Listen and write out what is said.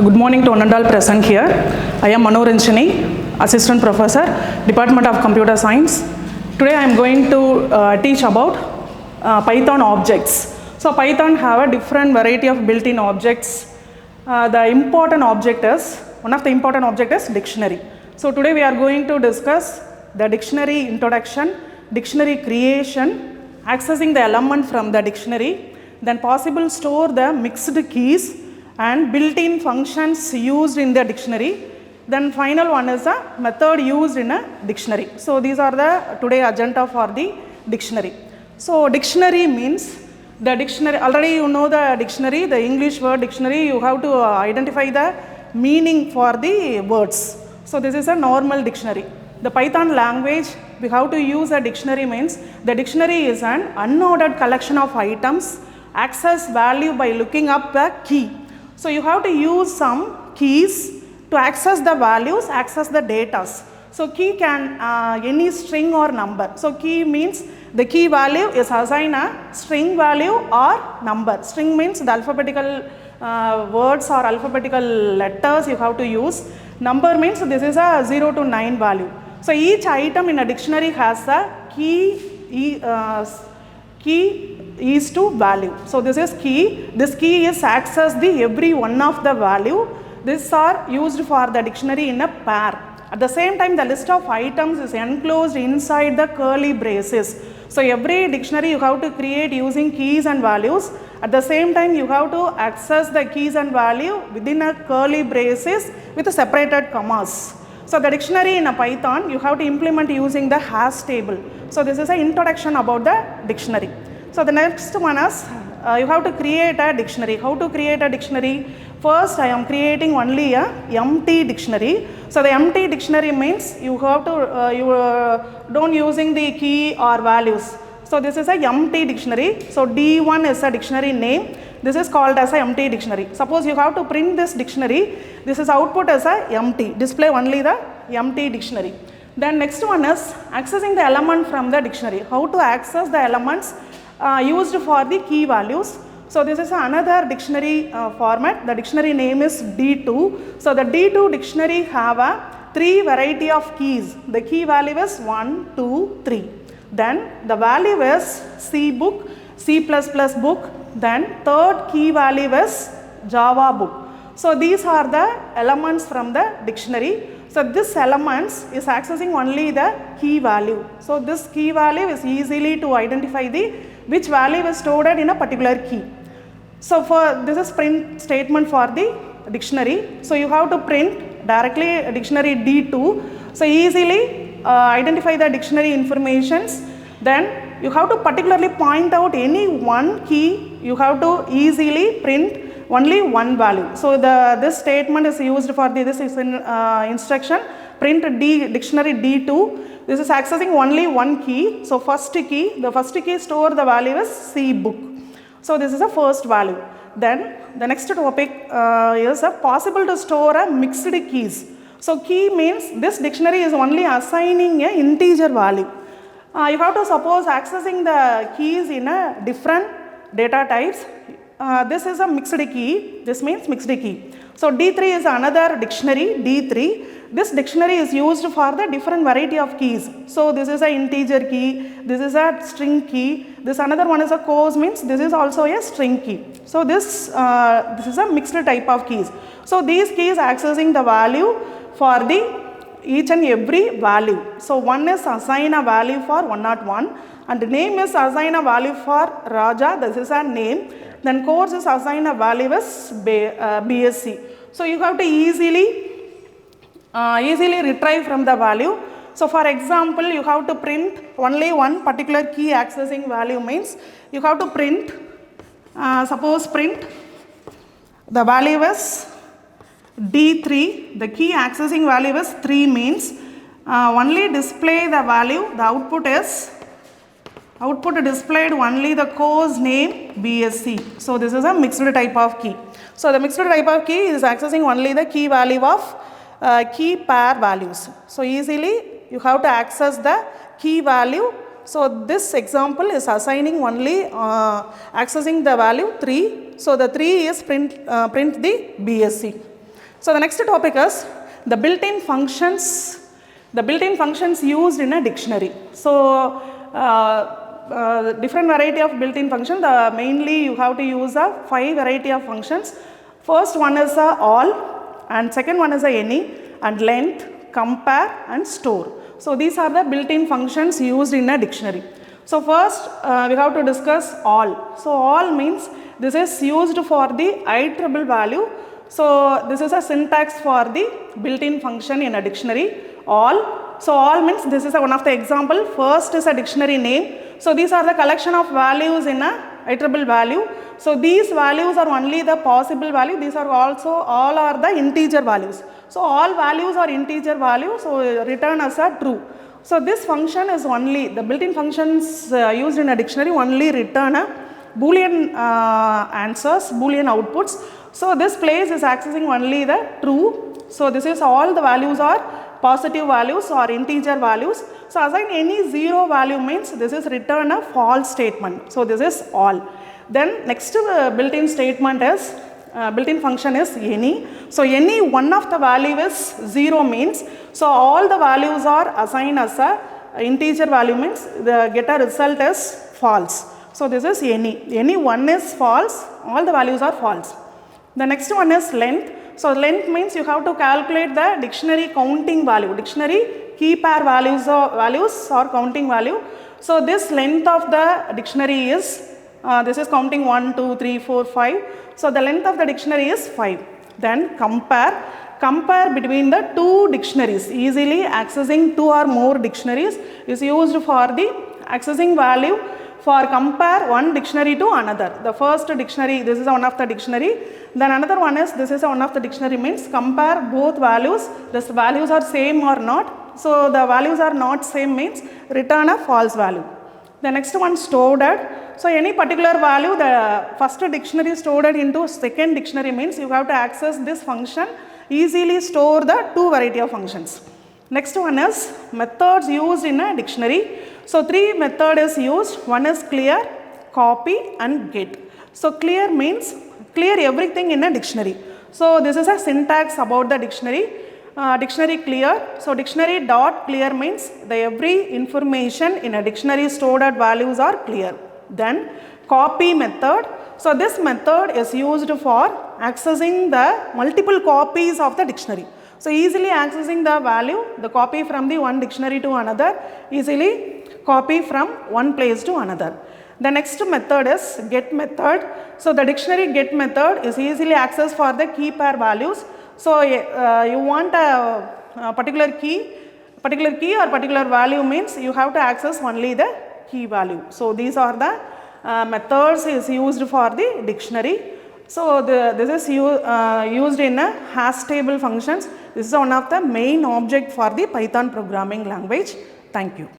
Good morning to one and all present here. I am Manoranjani, Assistant Professor, Department of Computer Science. Today I am going to teach about Python objects. So Python have a different variety of built-in objects. The important object is, one of the important object is dictionary. So today we are going to discuss the dictionary introduction, dictionary creation, accessing the element from the dictionary, then possible store the mixed keys, and built-in functions used in the dictionary. Then final one is a method used in a dictionary. So these are the today agenda for the dictionary. So dictionary means the dictionary, already you know the dictionary, the English word dictionary, you have to identify the meaning for the words. So this is a normal dictionary. The Python language, we have to use a dictionary means the dictionary is an unordered collection of items, access value by looking up a key. So you have to use some keys to access the values, access the data. So key can any string or number. So key means the key value is assigned a string value or number. String means the alphabetical words or alphabetical letters you have to use. Number means this is a 0 to 9 value. So each item in a dictionary has a key is to value. So this is key. This key is access the every one of the value. These are used for the dictionary in a pair. At the same time, the list of items is enclosed inside the curly braces. So every dictionary you have to create using keys and values. At the same time, you have to access the keys and value within a curly braces with separated commas. So the dictionary in a Python, you have to implement using the hash table. So this is an introduction about the dictionary. So the next one is you have to create a dictionary. How to create a dictionary? First, I am creating only a empty dictionary. So the empty dictionary means you have to don't using the key or values. So this is a empty dictionary. So D1 is a dictionary name. This is called as a empty dictionary. Suppose you have to print this dictionary. This is output as a empty. Display only the empty dictionary. Then next one is accessing the element from the dictionary. How to access the elements used for the key values. So this is another dictionary format. The dictionary name is D2. So the D2 dictionary have a 3 variety of keys. The key value is 1, 2, 3. Then the value is C book, C++ book. Then third key value is Java book. So these are the elements from the dictionary. So this elements is accessing only the key value. So this key value is easily to identify the which value is stored in a particular key. So for this is print statement for the dictionary. So you have to print directly dictionary D2. So easily identify the dictionary informations. Then you have to particularly point out any one key. You have to easily print only one value. So this statement is used for this is in instruction print dictionary D2. This is accessing only one key. So first key, the first key store the value is C book. So this is the first value. Then the next topic is possible to store a mixed keys. So key means this dictionary is only assigning a integer value. You have to suppose accessing the keys in a different data types. This is a mixed key. This means mixed key. So D3 is another dictionary, D3. This dictionary is used for the different variety of keys. So this is an integer key, this is a string key, this another one is a coarse means this is also a string key. So this is a mixed type of keys. So these keys accessing the value for the each and every value. So one is assign a value for 101 and the name is assign a value for Raja, this is a name. Then course is assign a value as BSc. So you have to easily retrieve from the value. So for example, you have to print only one particular key accessing value means you have to print, suppose print the value is D3, the key accessing value is 3 means only display the value, the output displayed only the course name BSc. So this is a mixed type of key. So the mixed type of key is accessing only the key value of key pair values. So easily you have to access the key value. So this example is assigning only accessing the value 3. So the 3 is print the BSc. So the next topic is the built-in functions. The built-in functions used in a dictionary. So different variety of built-in functions. Mainly you have to use a 5 variety of functions. First one is all, and second one is any, and length, compare, and store. So these are the built-in functions used in a dictionary. So first we have to discuss all. So all means this is used for the iterable value. So this is a syntax for the built-in function in a dictionary. All. So all means this is one of the example. First is a dictionary name. So these are the collection of values in a iterable value. So these values are only the possible value. These are also all are the integer values. So all values are integer values. So return as a true. So this function is only the built-in functions used in a dictionary only return a Boolean answers, Boolean outputs. So this place is accessing only the true. So this is all the values are positive values or integer values. So assign any 0 value means this is return a false statement. So this is all. Then next built-in statement is built-in function is any. So any one of the value is 0 means, so all the values are assigned as a integer value means the get a result is false. So this is any. Any one is false, all the values are false. The next one is length. So length means you have to calculate the dictionary counting value. Dictionary key pair values or counting value. So this length of the dictionary is this is counting 1, 2, 3, 4, 5. So the length of the dictionary is 5. Then compare. Compare between the two dictionaries. Easily accessing 2 or more dictionaries is used for the accessing value for compare one dictionary to another. The first dictionary, this is one of the dictionary. Then another one is, this is one of the dictionary means compare both values. The values are same or not. So the values are not same means return a false value. The next one stored at. So any particular value, the first dictionary stored into second dictionary means you have to access this function, easily store the 2 variety of functions. Next one is methods used in a dictionary. So 3 method is used. One is clear, copy, and get. So clear means clear everything in a dictionary. So this is a syntax about the dictionary. Dictionary clear. So dictionary dot clear means the every information in a dictionary stored at values are clear. Then copy method. So this method is used for accessing the multiple copies of the dictionary. So easily accessing the value, the copy from the one dictionary to another, easily copy from one place to another. The next method is get method. So the dictionary get method is easily accessed for the key pair values. So you want a particular key or particular value means you have to access only the key value. So these are the methods is used for the dictionary. So this is used in a hash table functions. This is one of the main object for the Python programming language. Thank you.